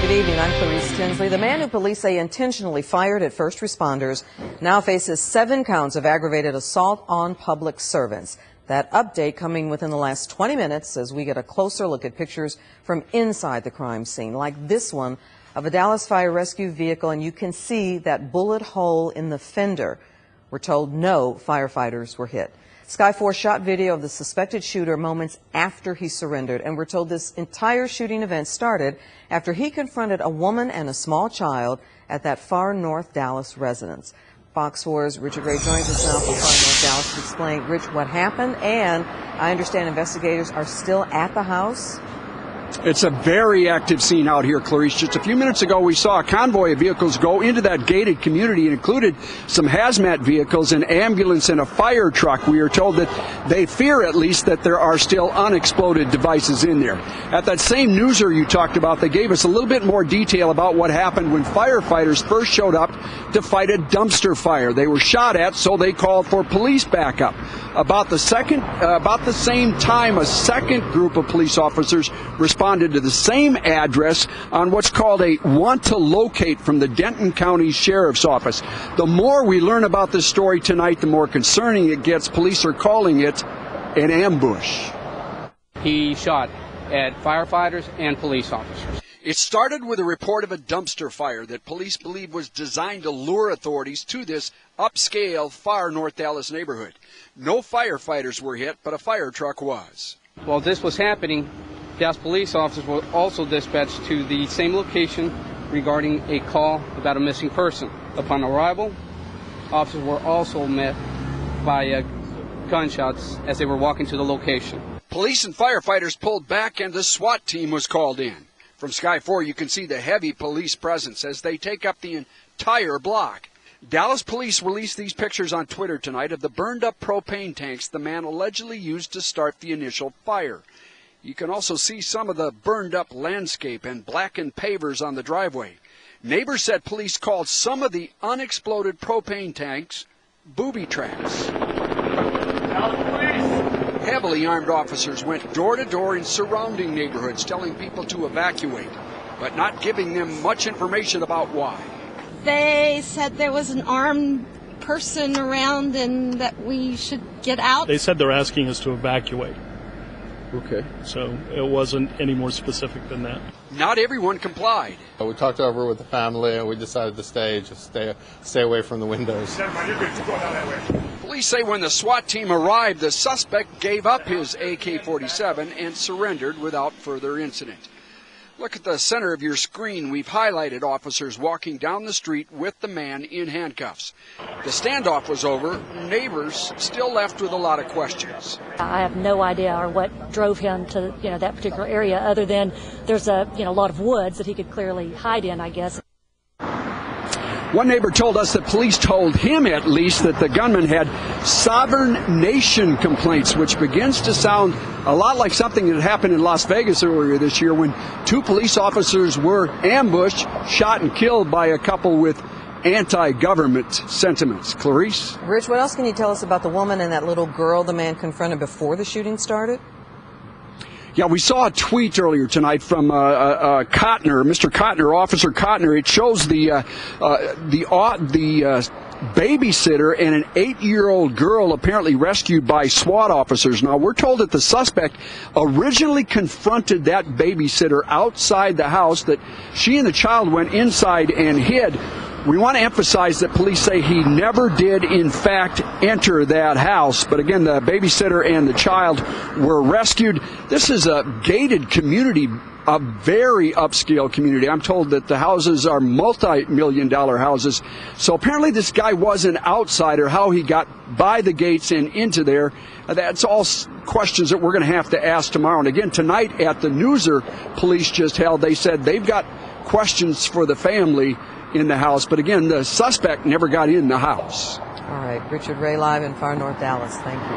Good evening. I'm Clarice Tinsley. The man who police say intentionally fired at first responders now faces 7 counts of aggravated assault on public servants. That update coming within the last 20 minutes as we get a closer look at pictures from inside the crime scene, like this one of a Dallas fire rescue vehicle, and you can see that bullet hole in the fender. We're told no firefighters were hit. Sky 4 shot video of the suspected shooter moments after he surrendered, and we're told this entire shooting event started after he confronted a woman and a small child at that far north Dallas residence. Fox 4's Richard Ray joins us now from far north Dallas to explain, Rich, what happened, and I understand investigators are still at the house. It's a very active scene out here, Clarice. Just a few minutes ago, we saw a convoy of vehicles go into that gated community. It included some hazmat vehicles, an ambulance, and a fire truck. We are told that they fear, at least, that there are still unexploded devices in there. At that same newser you talked about, they gave us a little bit more detail about what happened when firefighters first showed up to fight a dumpster fire. They were shot at, so they called for police backup. About the same time, a second group of police officers responded to the same address on what's called a want to locate from the Denton County Sheriff's Office. The more we learn about this story tonight, the more concerning it gets. Police are calling it an ambush. He shot at firefighters and police officers. It started with a report of a dumpster fire that police believe was designed to lure authorities to this upscale, far North Dallas neighborhood. No firefighters were hit, but a fire truck was. While this was happening, Dallas police officers were also dispatched to the same location regarding a call about a missing person. Upon arrival, officers were also met by gunshots as they were walking to the location. Police and firefighters pulled back and the SWAT team was called in. From Sky 4, you can see the heavy police presence as they take up the entire block. Dallas police released these pictures on Twitter tonight of the burned-up propane tanks the man allegedly used to start the initial fire. You can also see some of the burned-up landscape and blackened pavers on the driveway. Neighbors said police called some of the unexploded propane tanks booby traps. Heavily armed officers went door to door in surrounding neighborhoods, telling people to evacuate, but not giving them much information about why. They said there was an armed person around and that we should get out. They said they're asking us to evacuate. Okay. So it wasn't any more specific than that. Not everyone complied. We talked over with the family and we decided to stay away from the windows. Police say when the SWAT team arrived, the suspect gave up his AK-47 and surrendered without further incident. Look at the center of your screen. We've highlighted officers walking down the street with the man in handcuffs. The standoff was over. Neighbors still left with a lot of questions. I have no idea or what drove him to that particular area, other than there's a lot of woods that he could clearly hide in, I guess. One neighbor told us that police told him, at least, that the gunman had sovereign nation complaints, which begins to sound a lot like something that happened in Las Vegas earlier this year when 2 police officers were ambushed, shot and killed by a couple with anti-government sentiments. Clarice? Rich, what else can you tell us about the woman and that little girl the man confronted before the shooting started? Yeah, we saw a tweet earlier tonight from Cotner, Mr. Cotner, Officer Cotner. It shows the babysitter and an 8-year-old girl apparently rescued by SWAT officers. Now, we're told that the suspect originally confronted that babysitter outside the house, that she and the child went inside and hid. We want to emphasize that police say he never did, in fact, enter that house. But again, the babysitter and the child were rescued. This is a gated community, a very upscale community. I'm told that the houses are multi-million-dollar houses. So apparently this guy was an outsider. How he got by the gates and into there, that's all questions that we're going to have to ask tomorrow. And again, tonight at the newser police just held, they said they've got questions for the family in the house, but again, the suspect never got in the house. All right, Richard Ray live in far north Dallas. Thank you.